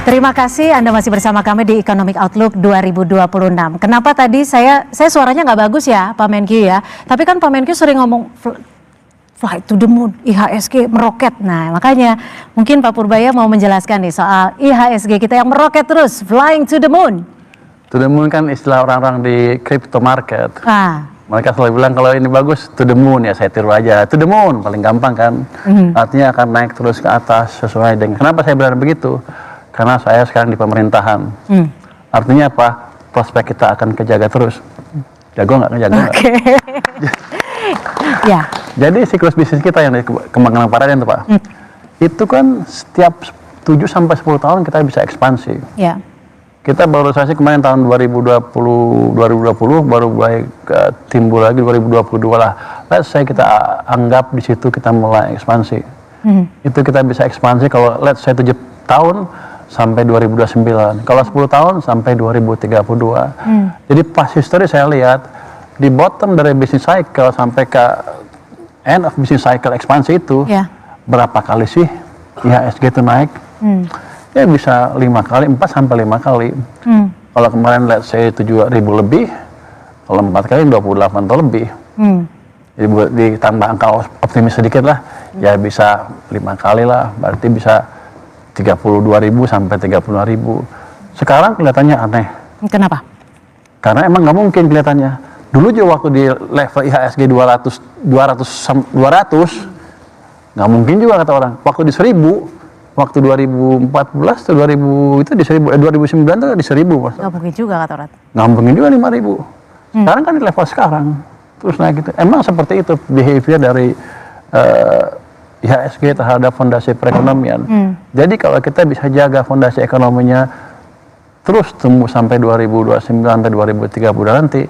Terima kasih Anda masih bersama kami di Economic Outlook 2026. Kenapa tadi saya suaranya nggak bagus ya Pak Menkyu ya, tapi kan Pak Menkyu sering ngomong flight to the moon, IHSG meroket. Nah makanya mungkin Pak Purbaya mau menjelaskan nih soal IHSG kita yang meroket terus, flying to the moon. To the moon kan istilah orang-orang di crypto market. Mereka selalu bilang kalau ini bagus to the moon, ya saya tiru aja. To the moon paling gampang kan. Artinya akan naik terus ke atas sesuai dengan. Kenapa saya bilang begitu? Karena saya sekarang di pemerintahan. Artinya apa? Prospek kita akan kejaga terus. Jago nggak? Kejaga nggak? Ya. Jadi siklus bisnis kita yang kembang-kembang padan itu Pak. Itu kan setiap 7 sampai 10 tahun kita bisa ekspansi. Ya. Kita baru saja kemarin tahun 2020 baru mulai timbul lagi 2022 lah. Let's say kita anggap di situ kita mulai ekspansi. Itu kita bisa ekspansi kalau let's say 7 tahun sampai 2029. Kalau 10 tahun sampai 2032. Jadi pas history saya lihat di bottom dari business cycle sampai ke end of business cycle ekspansi itu berapa kali sih IHSG itu naik? Ya bisa 5 kali, 4 sampai 5 kali. Kalau kemarin let's say 7.000 lebih, kalau 4 kali 28 atau lebih. Jadi ditambah angka optimis sedikit lah, ya bisa 5 kali lah, berarti bisa 32.000 sampai 35.000. Sekarang kelihatannya aneh. Kenapa? Karena emang nggak mungkin kelihatannya. Dulu juga waktu di level IHSG 200 nggak mungkin juga kata orang. Waktu di 1000, waktu 2014 atau 2000 itu di 1000, 2009 itu di 1000 Mas. Nggak mungkin juga kata orang. Nggak mungkin juga 5.000. Sekarang kan di level sekarang. Terus naik gitu. Emang seperti itu behavior dari IHSG terhadap fondasi perekonomian. Jadi kalau kita bisa jaga fondasi ekonominya terus tumbuh sampai 2029 atau 2030 nanti,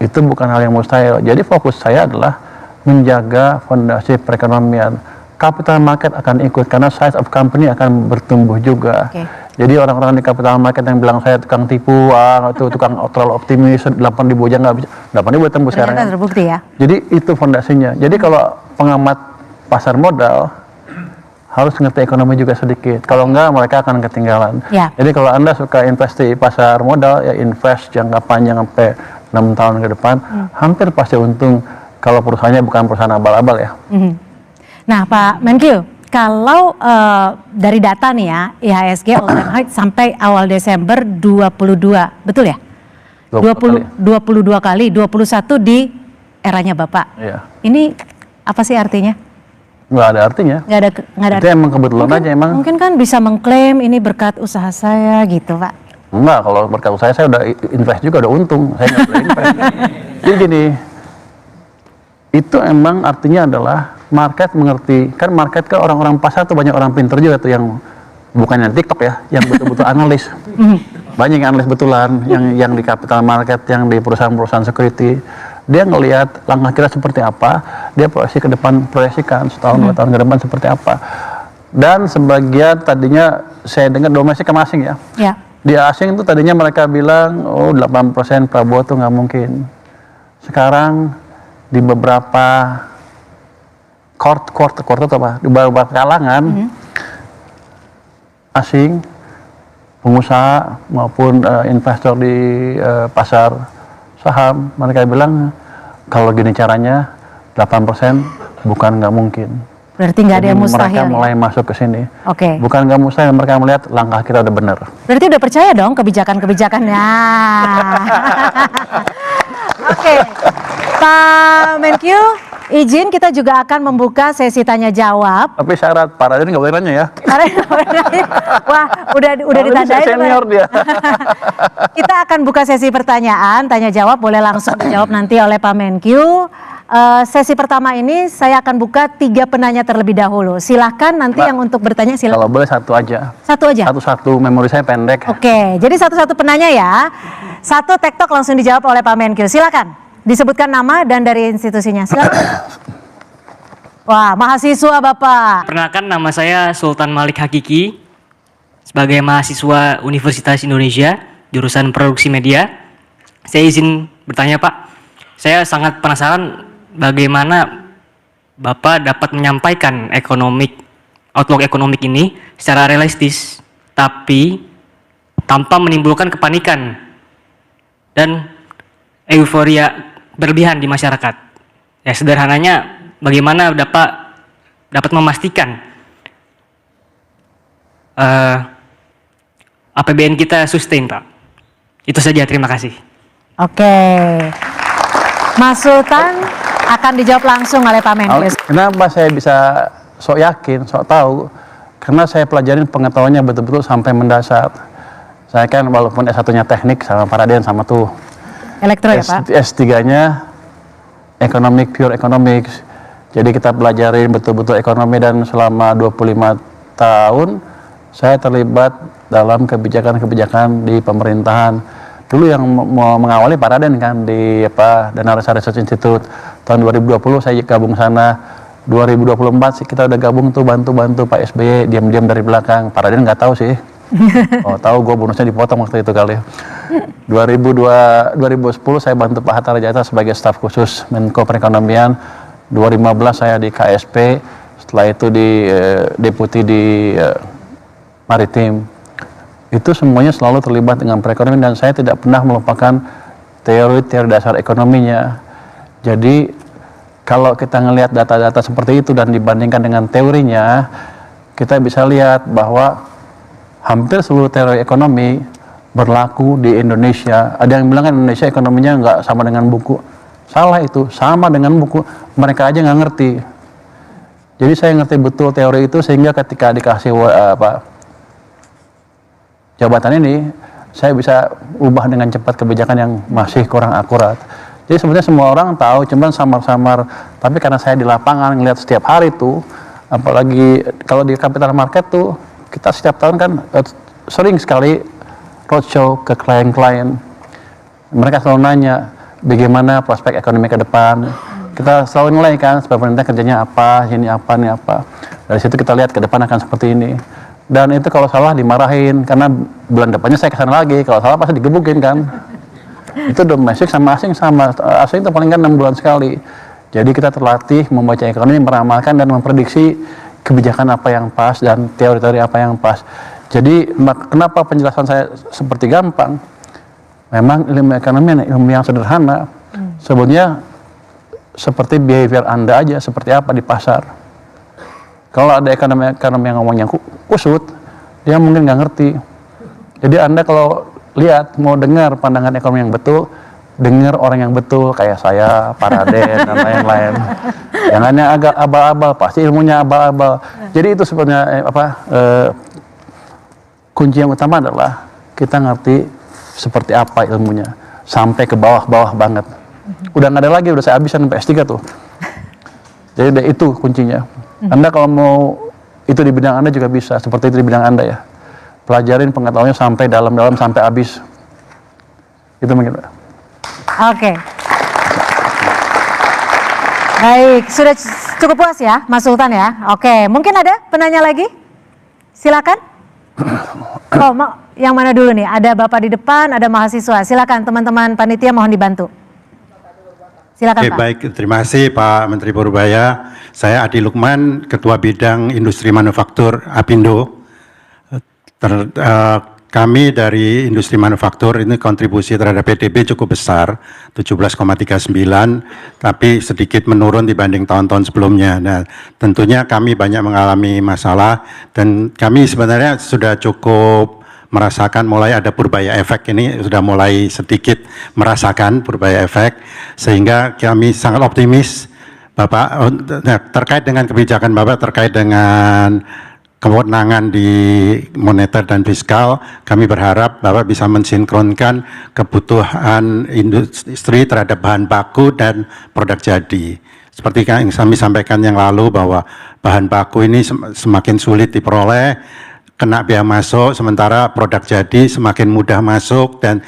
itu bukan hal yang mustahil. Jadi fokus saya adalah menjaga fondasi perekonomian. Capital market akan ikut karena size of company akan bertumbuh juga. Jadi orang-orang di capital market yang bilang saya tukang tipu, atau tukang terlalu optimis, 8.000 aja nggak bisa, 8.000 tembus sekarang. Ternyata terbukti ya. Jadi itu fondasinya. Jadi kalau pengamat pasar modal harus ngerti ekonomi juga sedikit. Kalau enggak mereka akan ketinggalan. Jadi kalau Anda suka investasi pasar modal, ya invest jangka panjang sampai 6 tahun ke depan, hampir pasti untung kalau perusahaannya bukan perusahaan abal-abal ya. Nah Pak Menkyu, kalau dari data nih ya, IHSG all time high sampai awal Desember 22, betul ya? 22 kali, 21 di eranya Bapak. Ini apa sih artinya? Nggak ada artinya. Nggak ada. Itu emang kebetulan mungkin, aja emang. Mungkin kan bisa mengklaim ini berkat usaha saya gitu Pak. Enggak, kalau berkat usaha saya udah invest juga, udah untung. Saya nggak boleh invest. Jadi gini, itu emang artinya adalah market mengerti. Kan market kan orang-orang pasar tuh banyak orang pinter juga tuh yang bukan yang TikTok ya, yang betul-betul analis. Banyak yang analis betulan, yang di capital market, yang di perusahaan-perusahaan security. Dia ngelihat langkah kita seperti apa, dia proyeksi ke depan, proyeksikan setahun 2 tahun ke depan seperti apa. Dan sebagian tadinya saya dengar domestik sama asing ya. Di asing itu tadinya mereka bilang, oh 8% Prabowo tuh nggak mungkin. Sekarang di beberapa court atau apa, di beberapa kalangan asing, pengusaha maupun investor di pasar saham, mereka bilang kalau gini caranya 8% bukan nggak mungkin. Berarti nggak ada yang mustahil. Mereka mulai masuk ke sini. Oke. Bukan nggak mustahil, mereka melihat langkah kita udah benar. Berarti udah percaya dong kebijakan-kebijakannya. Oke, Pak Menkyu, izin kita juga akan membuka sesi tanya jawab. Tapi syarat Pak Raden nggak boleh nanya ya. Wah, udah ditandain. Senior dia. Kita akan buka sesi pertanyaan, tanya jawab boleh langsung dijawab nanti oleh Pak Menkyu. Sesi pertama ini saya akan buka 3 penanya terlebih dahulu. Silahkan nanti Mbak, yang untuk bertanya silahkan. Kalau boleh satu aja. Satu aja? Satu-satu, memori saya pendek. Oke, jadi satu-satu penanya ya. Satu tektok langsung dijawab oleh Pak Menkyu. Silakan, disebutkan nama dan dari institusinya. Silakan. Wah, mahasiswa Bapak. Perkenalkan, nama saya Sultan Malik Hakiki. Sebagai mahasiswa Universitas Indonesia, jurusan Produksi Media. Saya izin bertanya Pak. Saya sangat penasaran bagaimana Bapak dapat menyampaikan outlook ekonomik ini secara realistis, tapi tanpa menimbulkan kepanikan dan euforia berlebihan di masyarakat. Ya sederhananya bagaimana dapat memastikan APBN kita sustain, Pak. Itu saja, terima kasih. Oke. Mas Sultan akan dijawab langsung oleh Pak Menkyu. Kenapa saya bisa sok yakin, sok tahu? Karena saya pelajarin pengetahuannya betul-betul sampai mendasar. Saya kan walaupun S1-nya teknik sama Pak Raden sama tuh. Elektro ya Pak? S3-nya economic, pure economics. Jadi kita pelajarin betul-betul ekonomi dan selama 25 tahun saya terlibat dalam kebijakan-kebijakan di pemerintahan. Dulu yang mengawali Pak Raden kan di Dana Resa Research Institute. Tahun 2020 saya gabung sana. 2024 sih kita udah gabung tuh bantu-bantu Pak SBY diam-diam dari belakang. Pak Raden nggak tahu sih. Oh tahu, gue bonusnya dipotong waktu itu kali. 2010 saya bantu Pak Hatta Rajasa sebagai staf khusus Menko Perekonomian. 2015 saya di KSP, setelah itu di deputi di Maritim. Itu semuanya selalu terlibat dengan perekonomian dan saya tidak pernah melupakan teori-teori dasar ekonominya. Jadi kalau kita ngelihat data-data seperti itu dan dibandingkan dengan teorinya, kita bisa lihat bahwa hampir seluruh teori ekonomi berlaku di Indonesia. Ada yang bilang kan Indonesia ekonominya nggak sama dengan buku. Salah itu, sama dengan buku. Mereka aja nggak ngerti. Jadi saya ngerti betul teori itu sehingga ketika dikasih jabatan ini, saya bisa ubah dengan cepat kebijakan yang masih kurang akurat. Jadi sebenarnya semua orang tahu, cuman samar-samar. Tapi karena saya di lapangan ngelihat setiap hari tuh, apalagi kalau di capital market tuh, kita setiap tahun kan sering sekali roadshow ke klien-klien. Mereka selalu nanya, bagaimana prospek ekonomi ke depan. Kita selalu nilai kan, pemerintah kerjanya apa, ini apa, ini apa. Dari situ kita lihat ke depan akan seperti ini. Dan itu kalau salah dimarahin, karena bulan depannya saya kesana lagi, kalau salah pasti digebukin kan. Itu domestik sama asing sama, asing itu paling kan 6 bulan sekali. Jadi kita terlatih membaca ekonomi, meramalkan dan memprediksi kebijakan apa yang pas dan teori-teori apa yang pas. Jadi kenapa penjelasan saya seperti gampang? Memang ilmu ekonomi ilmu yang sederhana. Sebenarnya seperti behavior Anda aja, seperti apa di pasar. Kalau ada ekonomi yang ngomongnya kusut, dia mungkin nggak ngerti. Jadi Anda kalau lihat, mau dengar pandangan ekonomi yang betul, dengar orang yang betul kayak saya, Pak Raden dan lain-lain. Jangannya agak abal-abal, pasti ilmunya abal-abal. Jadi itu sebenarnya kunci yang utama adalah kita ngerti seperti apa ilmunya sampai ke bawah-bawah banget. Udah nggak ada lagi, udah saya habisan sampai S3 tuh. Jadi itu kuncinya. Anda kalau mau itu di bidang Anda juga bisa, seperti itu di bidang Anda ya. Pelajarin pengetahuannya sampai dalam-dalam sampai habis. Itu mungkin Pak. Oke. Baik, sudah cukup puas ya Mas Sultan ya. Oke, mungkin ada penanya lagi? Silakan. Oh, yang mana dulu nih? Ada Bapak di depan, ada mahasiswa. Silakan teman-teman panitia mohon dibantu. Silakan Pak. Baik, terima kasih Pak Menteri Purbaya. Saya Adi Lukman, Ketua Bidang Industri Manufaktur Apindo. Kami dari industri manufaktur ini kontribusi terhadap PDB cukup besar, 17,39, tapi sedikit menurun dibanding tahun-tahun sebelumnya. Nah, tentunya kami banyak mengalami masalah dan kami sebenarnya sudah cukup merasakan mulai ada purbaya efek ini, sudah mulai sedikit merasakan purbaya efek, sehingga kami sangat optimis Bapak terkait dengan kebijakan Bapak terkait dengan kewenangan di moneter dan fiskal. Kami berharap Bapak bisa mensinkronkan kebutuhan industri terhadap bahan baku dan produk jadi. Seperti yang kami sampaikan yang lalu bahwa bahan baku ini semakin sulit diperoleh, kena biaya masuk, sementara produk jadi semakin mudah masuk dan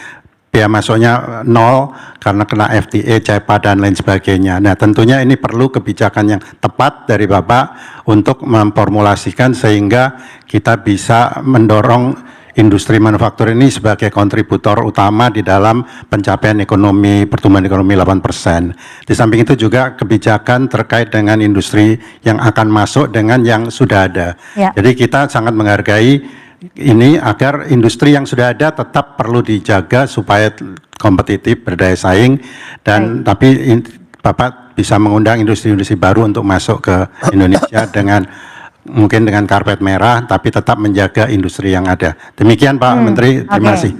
biaya masuknya nol karena kena FTA, CEPA dan lain sebagainya. Nah, tentunya ini perlu kebijakan yang tepat dari Bapak untuk memformulasikan sehingga kita bisa mendorong industri manufaktur ini sebagai kontributor utama di dalam pencapaian ekonomi, pertumbuhan ekonomi 8%. Di samping itu juga kebijakan terkait dengan industri yang akan masuk dengan yang sudah ada. Ya. Jadi kita sangat menghargai ini agar industri yang sudah ada tetap perlu dijaga supaya kompetitif, berdaya saing, dan tapi Bapak bisa mengundang industri-industri baru untuk masuk ke Indonesia dengan mungkin dengan karpet merah, tapi tetap menjaga industri yang ada. Demikian Pak Menteri, terima kasih.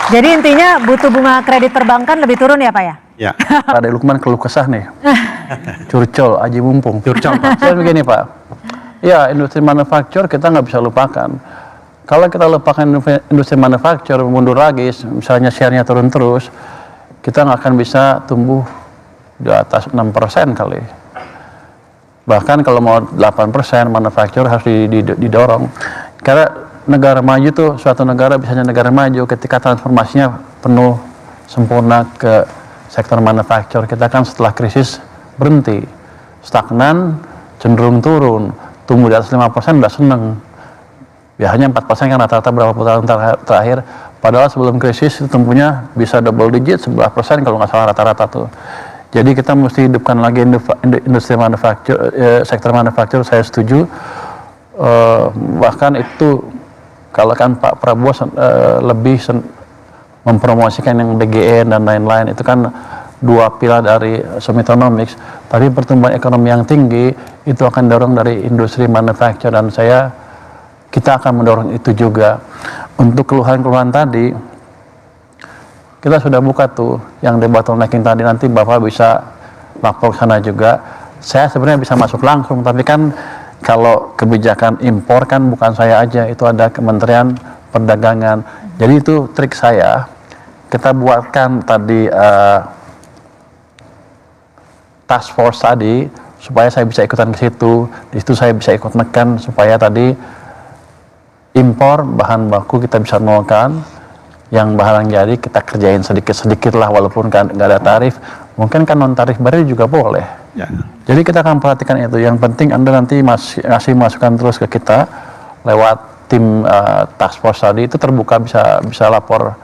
Jadi intinya butuh bunga kredit perbankan lebih turun ya Pak ya? Ya. Pak Ade Lukman keluh kesah nih. Curcol, aji mumpung. Curcol Pak. Saya begini Pak, ya industri manufaktur kita nggak bisa lupakan. Kalau kita lupakan industri manufaktur, mundur lagi, misalnya share-nya turun terus, kita nggak akan bisa tumbuh di atas 6% kali. Bahkan kalau mau 8%, manufaktur harus didorong. Karena negara maju tuh, suatu negara bisanya negara maju ketika transformasinya penuh, sempurna ke sektor manufaktur. Kita kan setelah krisis berhenti, stagnan, cenderung turun, tumbuh di atas 5% udah seneng. Ya hanya 4% kan rata-rata berapa puluh tahun terakhir. Padahal sebelum krisis itu tumbuhnya bisa double digit, 11% kalau nggak salah rata-rata tuh. Jadi kita mesti hidupkan lagi industri manufaktur, sektor manufaktur, saya setuju. Bahkan itu kalau kan Pak Prabowo lebih mempromosikan yang BGN dan lain-lain, itu kan dua pilar dari Sumitonomics. Tapi pertumbuhan ekonomi yang tinggi itu akan dorong dari industri manufaktur, dan kita akan mendorong itu juga. Untuk keluhan-keluhan tadi, kita sudah buka tuh yang di bottlenecking tadi, nanti Bapak bisa lapor ke sana juga. Saya sebenarnya bisa masuk langsung, tapi kan kalau kebijakan impor kan bukan saya aja, itu ada Kementerian Perdagangan. Jadi itu trik saya, kita buatkan tadi task force tadi, supaya saya bisa ikutan ke situ. Di situ saya bisa ikut nekan supaya tadi impor bahan baku kita bisa nolkan, yang barang jadi kita kerjain sedikit-sedikit lah, walaupun kan nggak ada tarif, mungkin kan non tarif baru juga boleh. Ya. Jadi kita akan perhatikan itu. Yang penting Anda nanti ngasih masukan terus ke kita lewat tim task force tadi, itu terbuka, bisa lapor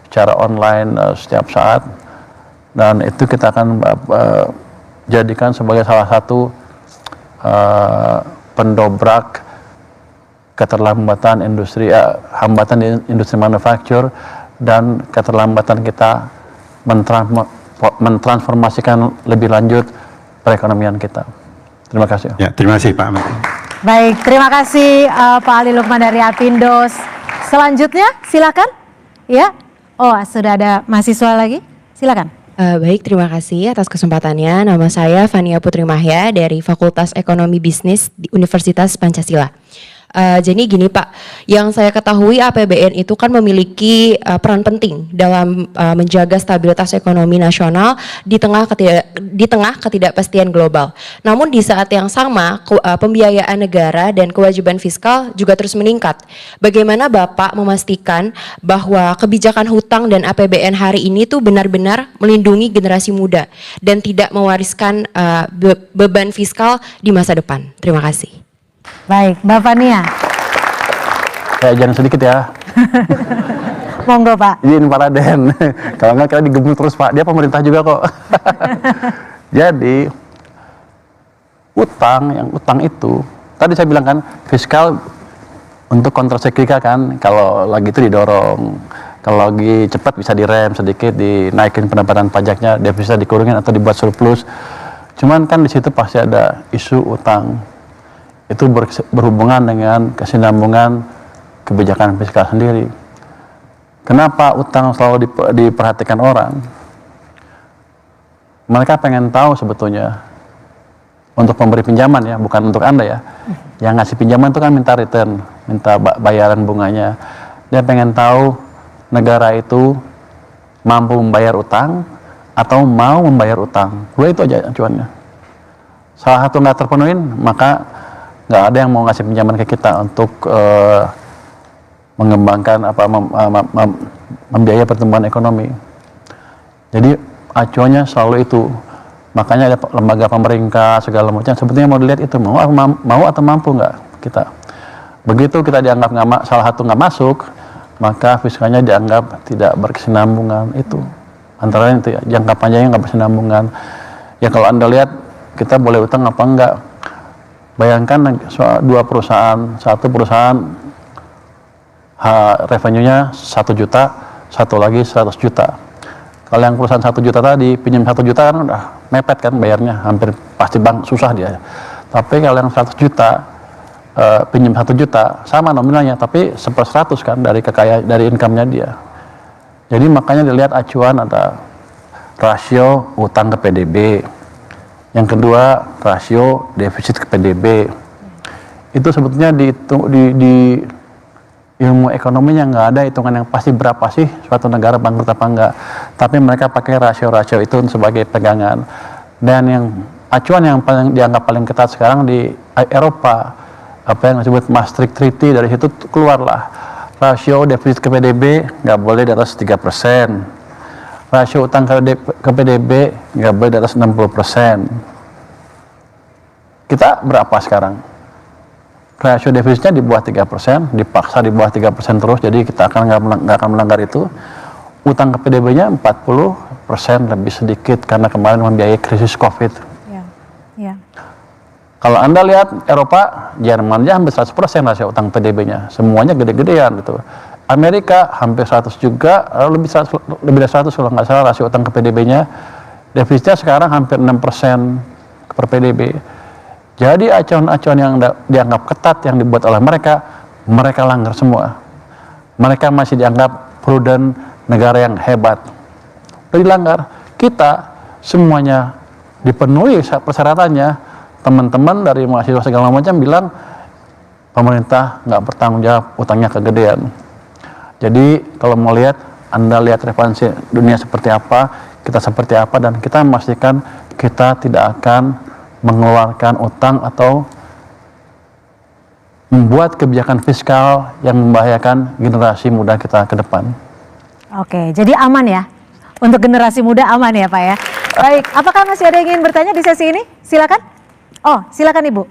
secara online setiap saat, dan itu kita akan jadikan sebagai salah satu pendobrak keterlambatan hambatan di industri manufaktur, dan keterlambatan kita mentransformasikan lebih lanjut perekonomian kita. Terima kasih. Ya, terima kasih Pak Menteri. Baik, terima kasih Pak Ali Lukman dari Apindo. Selanjutnya silakan. Ya. Oh, sudah ada mahasiswa lagi. Silakan. Baik, terima kasih atas kesempatannya. Nama saya Fania Putri Mahya dari Fakultas Ekonomi Bisnis di Universitas Pancasila. Jadi gini Pak, yang saya ketahui APBN itu kan memiliki peran penting dalam menjaga stabilitas ekonomi nasional di tengah ketidakpastian global. Namun di saat yang sama pembiayaan negara dan kewajiban fiskal juga terus meningkat. Bagaimana Bapak memastikan bahwa kebijakan hutang dan APBN hari ini tuh benar-benar melindungi generasi muda dan tidak mewariskan beban fiskal di masa depan? Terima kasih. Baik, Mbak Fania. Ya, jangan sedikit ya. Monggo Pak. Izin Pak Raden. Kalau nggak kita digemuk terus Pak, dia pemerintah juga kok. Jadi, utang itu, tadi saya bilang kan, fiskal untuk kontrasiklikal kan, kalau lagi itu didorong, kalau lagi cepat bisa direm sedikit, dinaikin pendapatan pajaknya, devisa dikurangin atau dibuat surplus. Cuman kan di situ pasti ada isu utang. Itu berhubungan dengan kesinambungan kebijakan fiskal sendiri. Kenapa utang selalu diperhatikan orang? Mereka pengen tahu sebetulnya, untuk pemberi pinjaman ya, bukan untuk Anda ya. Yang ngasih pinjaman itu kan minta return, minta bayaran bunganya. Dia pengen tahu negara itu mampu membayar utang atau mau membayar utang. Dua itu aja acuannya. Salah satu nggak terpenuhin, maka nggak ada yang mau ngasih pinjaman ke kita untuk mengembangkan membiayai pertumbuhan ekonomi. Jadi acuannya selalu itu. Makanya ada lembaga pemerintah segala macam sebetulnya mau dilihat itu mau atau mampu nggak kita. Begitu kita dianggap salah satu nggak masuk, maka fiskalnya dianggap tidak berkesinambungan. Itu antara lain itu ya, jangka panjangnya nggak berkesinambungan. Ya kalau Anda lihat kita boleh utang apa enggak. Bayangkan dua perusahaan, satu perusahaan revenue-nya 1 juta, satu lagi 100 juta. Kalau yang perusahaan 1 juta tadi, pinjam 1 juta kan udah mepet kan bayarnya, hampir pasti bank susah dia. Tapi kalau yang 100 juta, pinjam 1 juta, sama nominalnya, tapi 1/100 kan dari dari income-nya dia. Jadi makanya dilihat acuan ada rasio utang ke PDB. Yang kedua, rasio defisit ke PDB. Itu sebetulnya di ilmu ekonominya nggak ada hitungan yang pasti berapa sih suatu negara bangkrut apa enggak. Tapi mereka pakai rasio-rasio itu sebagai pegangan. Dan yang acuan yang dianggap paling ketat sekarang di Eropa, apa yang disebut Maastricht Treaty, dari situ keluarlah rasio defisit ke PDB nggak boleh di atas 3%. Rasio utang ke PDB nggak boleh di atas 60%. Kita berapa sekarang? Rasio defisitnya di bawah 3%, dipaksa di bawah 3% terus, jadi kita nggak akan melanggar itu. Utang ke PDB-nya 40% lebih sedikit karena kemarin membiayai krisis COVID. Ya. Kalau Anda lihat Eropa, Jerman aja hampir 100% rasio utang PDB-nya, semuanya gede-gedean gitu. Amerika hampir 100 juga, lebih dari 100 kalau nggak salah rasio utang ke PDB-nya. Defisitnya sekarang hampir 6% per PDB. Jadi acuan-acuan yang dianggap ketat yang dibuat oleh mereka langgar semua. Mereka masih dianggap prudent, negara yang hebat. Dilanggar. Kita semuanya dipenuhi persyaratannya. Teman-teman dari mahasiswa segala macam bilang pemerintah nggak bertanggung jawab, utangnya kegedean. Jadi kalau mau lihat, Anda lihat referensi dunia seperti apa, kita seperti apa, dan kita memastikan kita tidak akan mengeluarkan utang atau membuat kebijakan fiskal yang membahayakan generasi muda kita ke depan. Oke, jadi aman ya? Untuk generasi muda aman ya Pak ya? Baik, apakah masih ada yang ingin bertanya di sesi ini? Silakan. Oh, silakan Ibu.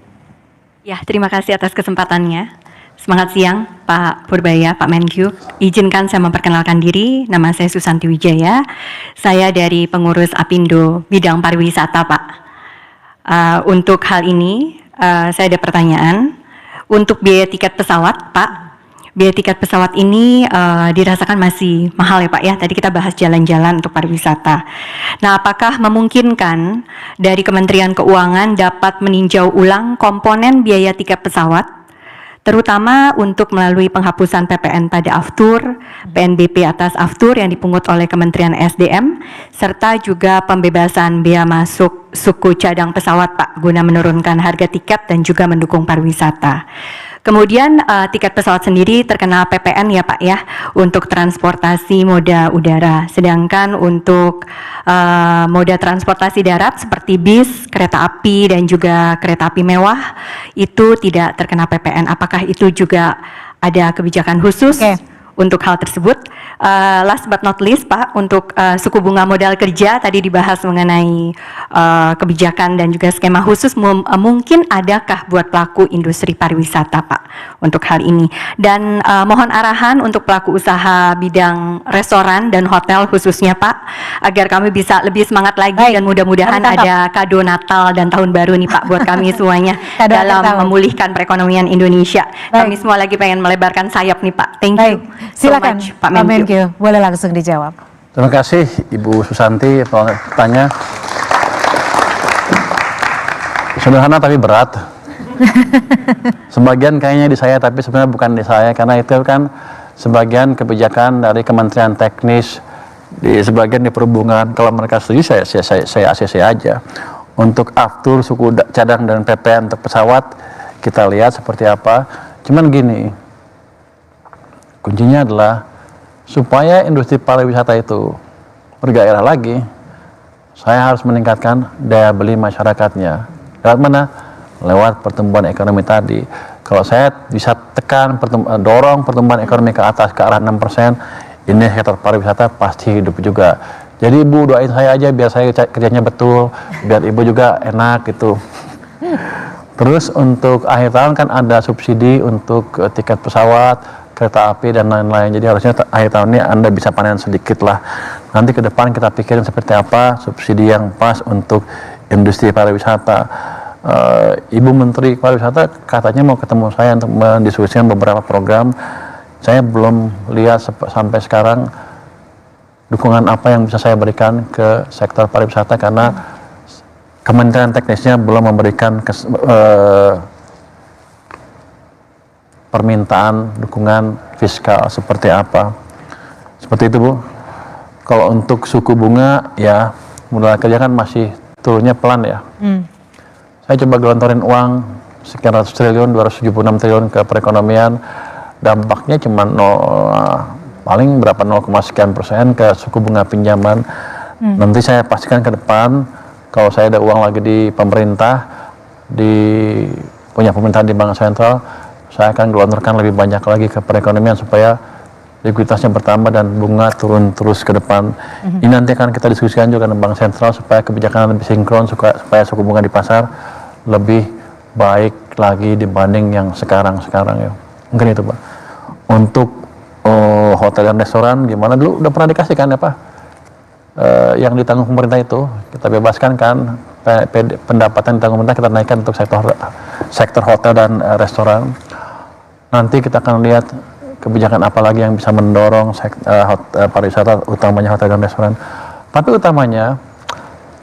Ya, terima kasih atas kesempatannya. Semangat siang, Pak Purbaya, Pak Menkyu. Izinkan saya memperkenalkan diri, nama saya Susanti Wijaya. Saya dari pengurus Apindo bidang pariwisata, Pak. Untuk hal ini, saya ada pertanyaan. Untuk biaya tiket pesawat, Pak, biaya tiket pesawat ini dirasakan masih mahal ya Pak ya. Tadi kita bahas jalan-jalan untuk pariwisata. Nah, apakah memungkinkan dari Kementerian Keuangan dapat meninjau ulang komponen biaya tiket pesawat, terutama untuk melalui penghapusan PPN pada aftur, PNBP atas aftur yang dipungut oleh Kementerian SDM, serta juga pembebasan bea masuk suku cadang pesawat Pak, guna menurunkan harga tiket dan juga mendukung pariwisata. Kemudian tiket pesawat sendiri terkena PPN ya Pak ya, untuk transportasi moda udara. Sedangkan untuk moda transportasi darat seperti bis, kereta api dan juga kereta api mewah itu tidak terkena PPN. Apakah itu juga ada kebijakan khusus untuk hal tersebut? Last but not least Pak, untuk suku bunga modal kerja tadi dibahas mengenai kebijakan dan juga skema khusus, mungkin adakah buat pelaku industri pariwisata Pak untuk hal ini? Dan mohon arahan untuk pelaku usaha bidang restoran dan hotel khususnya Pak, agar kami bisa lebih semangat lagi. Dan mudah-mudahan ada kado Natal dan Tahun Baru nih Pak buat kami semuanya dalam memulihkan perekonomian Indonesia. Kami semua lagi pengen melebarkan sayap nih Pak. Thank you. Silakan so much, Pak Menkyu. Boleh langsung dijawab. Terima kasih Ibu Susanti pertanyaan. Sederhana tapi berat. Sebagian kayaknya di saya, tapi sebenarnya bukan di saya, karena itu kan sebagian kebijakan dari Kementerian Teknis, di sebagian di Perhubungan. Kalau mereka setuju saya ACC aja. Untuk aftur, suku cadang dan PPN untuk pesawat kita lihat seperti apa. Cuman gini, kuncinya adalah supaya industri pariwisata itu bergairah lagi, saya harus meningkatkan daya beli masyarakatnya. Lewat mana? Lewat pertumbuhan ekonomi tadi. Kalau saya bisa tekan, dorong pertumbuhan ekonomi ke atas, ke arah 6%, ini sektor pariwisata pasti hidup juga. Jadi Ibu doain saya aja biar saya kerjanya betul, biar Ibu juga enak gitu. Terus untuk akhir tahun kan ada subsidi untuk tiket pesawat, kereta api dan lain-lain. Jadi harusnya akhir tahun ini Anda bisa panen sedikit lah. Nanti ke depan kita pikirin seperti apa subsidi yang pas untuk industri pariwisata. Ibu Menteri Pariwisata katanya mau ketemu saya untuk mendiskusikan beberapa program saya belum lihat sampai sekarang dukungan apa yang bisa saya berikan ke sektor pariwisata karena Kementerian Teknisnya belum memberikan permintaan dukungan fiskal seperti apa. Seperti itu, Bu. Kalau untuk suku bunga ya modal kerja kan masih turunnya pelan ya. Saya coba gelontorin uang sekian ratus triliun, 276 triliun ke perekonomian, dampaknya cuma paling berapa 0, sekian persen ke suku bunga pinjaman. Nanti saya pastikan ke depan kalau saya ada uang lagi di pemerintah, punya pemerintahan di bank sentral, saya akan gelontorkan lebih banyak lagi ke perekonomian supaya likuiditasnya bertambah dan bunga turun terus ke depan. Ini nanti akan kita diskusikan juga dengan bank sentral supaya kebijakan lebih sinkron, supaya suku bunga di pasar lebih baik lagi dibanding yang sekarang ya. Mungkin itu, Pak. Untuk hotel dan restoran gimana, dulu udah pernah dikasih kan ya Pak, yang ditanggung pemerintah itu kita bebaskan kan, pendapatan ditanggung pemerintah kita naikkan untuk sektor hotel dan restoran. Nanti kita akan lihat kebijakan apa lagi yang bisa mendorong pariwisata, utamanya hotel dan restoran. Tapi utamanya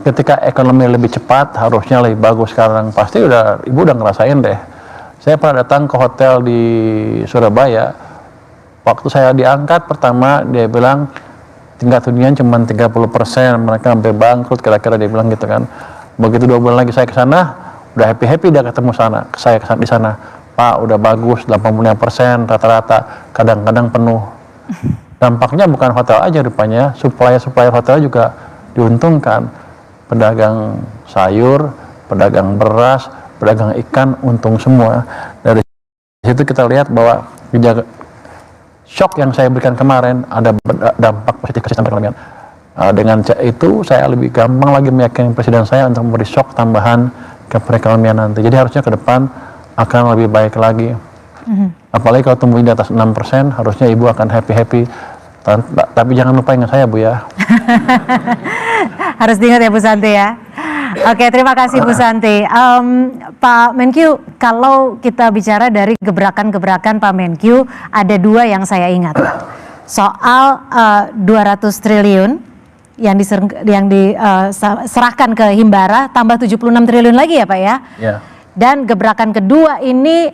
ketika ekonomi lebih cepat, harusnya lebih bagus sekarang. Pasti Ibu udah ngerasain deh. Saya pernah datang ke hotel di Surabaya. Waktu saya diangkat pertama, dia bilang tingkat hunian cuma 30%, mereka sampai bangkrut kira-kira, dia bilang gitu kan. Begitu 2 bulan lagi saya ke sana, udah happy dia ketemu saya di sana. Pak, udah bagus, 85% rata-rata, kadang-kadang penuh. Dampaknya bukan hotel aja rupanya, supplier hotel juga diuntungkan. Pedagang sayur, pedagang beras, pedagang ikan, untung semua. Dari situ kita lihat bahwa shock yang saya berikan kemarin ada dampak positif ke sistem perekonomian. Dengan itu saya lebih gampang lagi meyakini presiden saya untuk memberi shock tambahan ke perekonomian nanti. Jadi harusnya ke depan akan lebih baik lagi. Apalagi kalau tumbuh di atas 6%, harusnya Ibu akan happy. Tapi jangan lupa ingat saya, Bu ya. Harus diingat ya Bu Santi ya. Oke, terima kasih Bu Santi. Pak Menkyu, kalau kita bicara dari gebrakan-gebrakan Pak Menkyu, ada 2 yang saya ingat. Soal 200 triliun yang diserahkan ke Himbara, tambah 76 triliun lagi ya Pak ya? Ya. Dan gebrakan kedua ini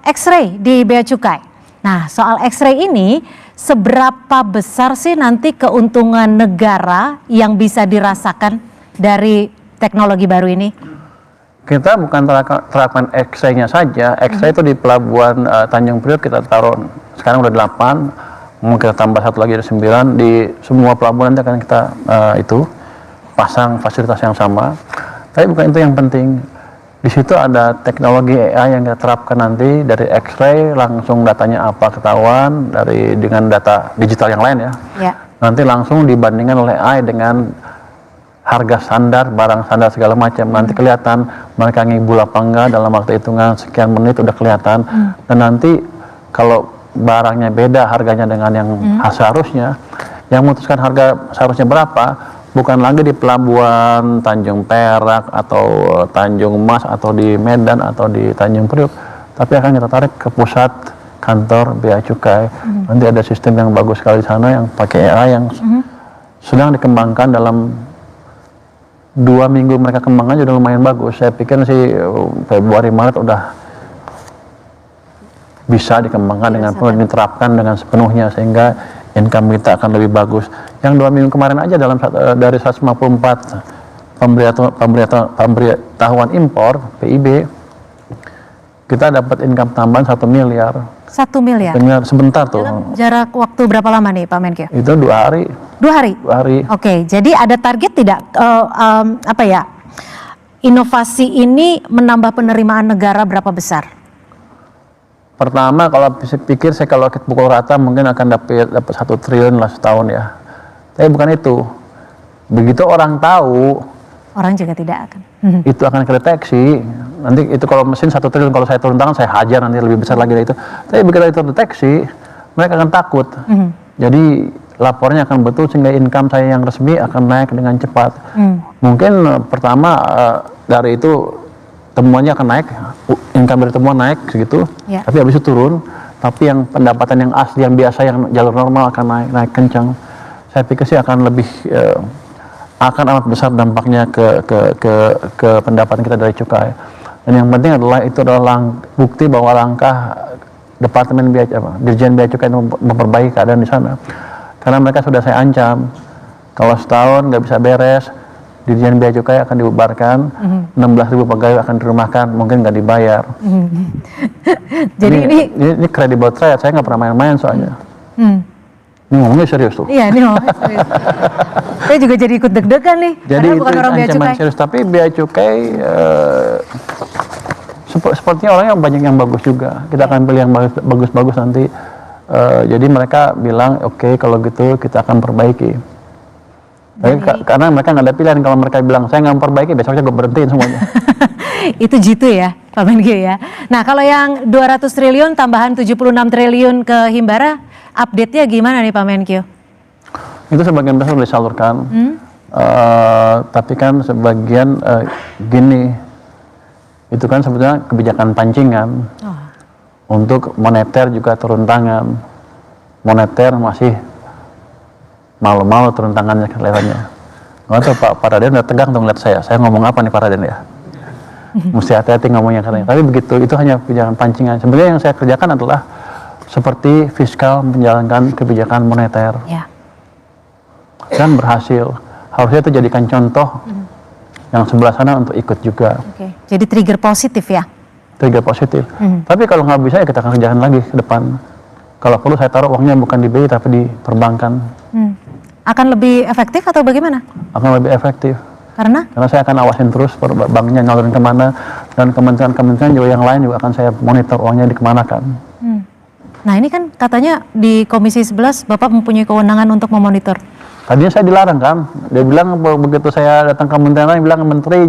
X-ray di Bea Cukai. Nah, soal X-ray ini seberapa besar sih nanti keuntungan negara yang bisa dirasakan dari teknologi baru ini? Kita bukan terapkan X-ray-nya saja. X-ray itu di pelabuhan Tanjung Priok kita taruh, sekarang udah 8, mau kita tambah 1 lagi ada 9. Di semua pelabuhan nanti akan kita pasang fasilitas yang sama. Tapi bukan itu yang penting. Di situ ada teknologi AI yang kita terapkan nanti, dari X-ray langsung datanya apa ketahuan, dengan data digital yang lain ya. Nanti langsung dibandingkan oleh AI dengan harga standar, barang standar segala macam. Nanti kelihatan mereka ngibul apa enggak dalam waktu hitungan sekian menit udah kelihatan. Dan nanti kalau barangnya beda harganya dengan yang seharusnya, yang memutuskan harga seharusnya berapa bukan lagi di pelabuhan Tanjung Perak atau Tanjung Mas atau di Medan atau di Tanjung Priok, tapi akan kita tarik ke pusat kantor Bea Cukai. Nanti ada sistem yang bagus sekali di sana yang pakai AI yang sedang dikembangkan. Dalam 2 minggu mereka kembangkan sudah lumayan bagus. Saya pikir sih Februari Maret udah bisa dikembangkan dengan diterapkan dengan sepenuhnya sehingga income kita akan lebih bagus. Yang 2 minggu kemarin aja dari 154 pemberitahuan impor PIB, kita dapat income tambahan 1 miliar. 1 miliar? 1 miliar sebentar tuh. Jarak waktu berapa lama nih Pak Menkyu? Itu 2 hari. 2 hari? 2 hari. Oke, jadi ada target tidak, inovasi ini menambah penerimaan negara berapa besar? Pertama kalau pikir saya kalau kita pukul rata mungkin akan dapat 1 triliun lah setahun ya. Tapi bukan itu. Begitu orang tahu, orang juga tidak akan. Itu akan kedeteksi. Nanti itu kalau mesin 1 triliun, kalau saya turun tangan saya hajar nanti lebih besar lagi dari itu. Tapi begitu itu terdeteksi, mereka akan takut. Jadi lapornya akan betul sehingga income saya yang resmi akan naik dengan cepat. Mungkin pertama dari itu temuannya akan naik, income dari temuan naik segitu, tapi habis itu turun. Tapi yang pendapatan yang asli, yang biasa, yang jalur normal akan naik kencang. Saya pikir sih akan lebih akan amat besar dampaknya ke pendapatan kita dari cukai. Dan yang penting adalah itu adalah bukti bahwa langkah Departemen Dirjen Bea Cukai memperbaiki keadaan di sana. Karena mereka sudah saya ancam, kalau setahun nggak bisa beres, Dirjen Bea Cukai akan dibubarkan, 16.000 pegawai akan dirumahkan, mungkin nggak dibayar. Jadi ini credible threat, saya nggak pernah main-main soalnya. Ini ngomongnya serius tuh. Iya, ini ngomongnya serius. Saya juga jadi ikut deg-degan nih. Jadi karena itu bukan orang bea ancaman cukai. serius, tapi Bea Cukai sepertinya orangnya banyak yang bagus juga. Kita akan pilih yang bagus-bagus nanti. Jadi mereka bilang, oke, kalau gitu kita akan perbaiki. Tapi karena mereka nggak ada pilihan. Kalau mereka bilang saya nggak memperbaiki, besoknya gue berhentiin semuanya. Itu jitu ya, Pak Menkyu ya. Nah, kalau yang 200 triliun tambahan 76 triliun ke Himbara, update-nya gimana nih Pak Menkyu? Itu sebagian besar sudah disalurkan. Tapi kan sebagian gini, itu kan sebetulnya kebijakan pancingan. Untuk moneter juga turun tangan. Moneter masih malu-malu turun tangannya kelihatannya. Nggak tahu Pak Raden udah tegang tuh ngeliat saya ngomong apa nih Pak Raden ya. Mesti hati-hati ngomongnya katanya. Tapi begitu, itu hanya kebijakan pancingan. Sebenarnya yang saya kerjakan adalah seperti fiskal menjalankan kebijakan moneter. Ya. Dan berhasil. Harusnya itu jadikan contoh yang sebelah sana untuk ikut juga. Oke. Jadi trigger positif ya? Trigger positif. Tapi kalau nggak bisa ya kita akan kerjakan lagi ke depan. Kalau perlu saya taruh uangnya bukan di BI tapi di perbankan. Akan lebih efektif atau bagaimana? Akan lebih efektif. Karena? Karena saya akan awasin terus banknya ngalurin kemana, dan kementerian-kementerian juga yang lain juga akan saya monitor uangnya dikemanakan. Nah, ini kan katanya di Komisi 11 Bapak mempunyai kewenangan untuk memonitor. Tadinya saya dilarang kan, dia bilang begitu saya datang ke kementerian lain, bilang Menteri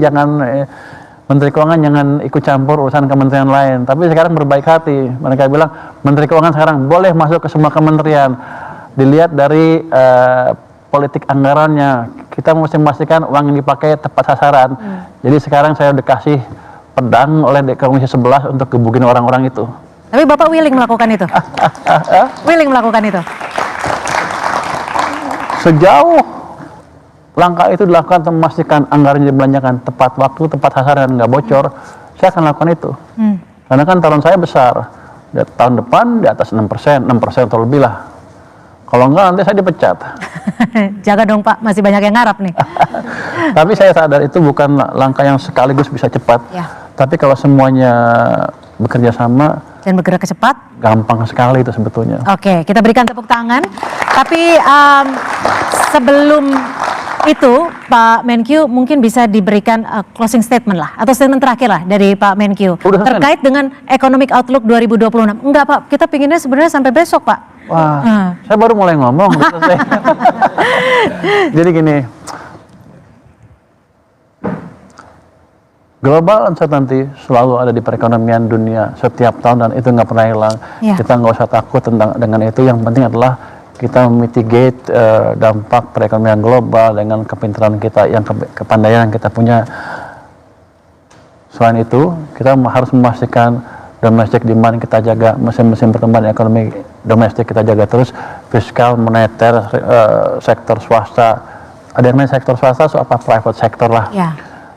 Keuangan jangan ikut campur urusan kementerian lain. Tapi sekarang berbaik hati, mereka bilang Menteri Keuangan sekarang boleh masuk ke semua kementerian. Dilihat dari politik anggarannya, kita mesti memastikan uang yang dipakai tepat sasaran. Jadi sekarang saya dikasih pedang oleh Komisi 11 untuk gebukin orang-orang itu. Tapi Bapak willing melakukan itu? Willing melakukan itu? Sejauh langkah itu dilakukan untuk memastikan anggaran dibelanjakan tepat waktu, tepat sasaran, nggak bocor, saya akan lakukan itu. Karena kan talon saya besar. Tahun depan di atas 6% atau lebih lah. Kalau enggak nanti saya dipecat. Jaga dong Pak, masih banyak yang ngarap nih. Tapi saya sadar itu bukan langkah yang sekaligus bisa cepat. Ya. Tapi kalau semuanya bekerja sama, Dan bergerak cepat. gampang sekali itu sebetulnya. Oke, kita berikan tepuk tangan. Tapi sebelum itu Pak Menkyu mungkin bisa diberikan closing statement lah, atau statement terakhir lah dari Pak Menkyu Udah terkait dengan Economic Outlook 2026. Enggak Pak, kita pinginnya sebenarnya sampai besok Pak. Wah, saya baru mulai ngomong. Jadi gini, global uncertainty selalu ada di perekonomian dunia setiap tahun dan itu nggak pernah hilang. Ya. Kita nggak usah takut dengan itu. Yang penting adalah kita mitigate dampak perekonomian global dengan kepintaran kita, yang kepandaian yang kita punya. Selain itu, kita harus memastikan domestic demand kita jaga, mesin-mesin pertumbuhan ekonomi domestik kita jaga terus, fiskal, moneter, sektor swasta. Ada yang lain sektor swasta, so apa private sector lah. Ya.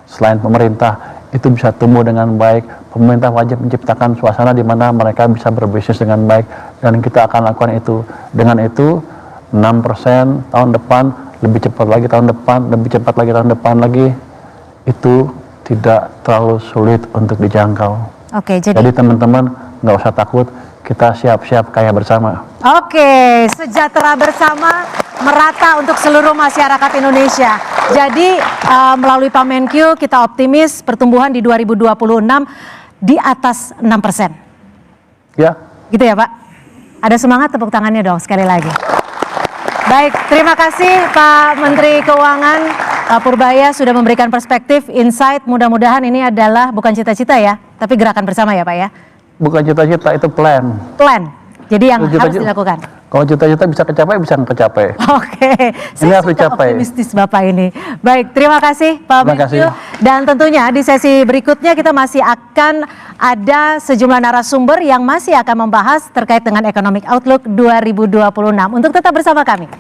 Selain pemerintah, itu bisa tumbuh dengan baik. Pemerintah wajib menciptakan suasana di mana mereka bisa berbisnis dengan baik, dan kita akan lakukan itu. Dengan itu 6% tahun depan, lebih cepat lagi tahun depan, lebih cepat lagi tahun depan lagi, itu tidak terlalu sulit untuk dijangkau. Oke, Jadi teman-teman nggak usah takut, kita siap-siap kaya bersama. Oke, sejahtera bersama, merata untuk seluruh masyarakat Indonesia. Jadi melalui Pak Menkyu kita optimis pertumbuhan di 2026 di atas 6%. Ya. Gitu ya Pak? Ada semangat, tepuk tangannya dong sekali lagi. Baik, terima kasih Pak Menteri Keuangan, Pak Purbaya sudah memberikan perspektif, insight. Mudah-mudahan ini adalah bukan cita-cita ya, tapi gerakan bersama ya Pak ya. Bukan cita-cita, itu plan. Plan. Jadi yang Cita-cita- harus dilakukan. Kalau cita-cita bisa kecapai, bisa nggak kecapai. Oke, Ini saya harus suka dicapai. optimistis Bapak ini. Baik, terima kasih Pak Terima kasih. Menkyu. Dan tentunya di sesi berikutnya kita masih akan ada sejumlah narasumber yang masih akan membahas terkait dengan Economic Outlook 2026. Untuk tetap bersama kami.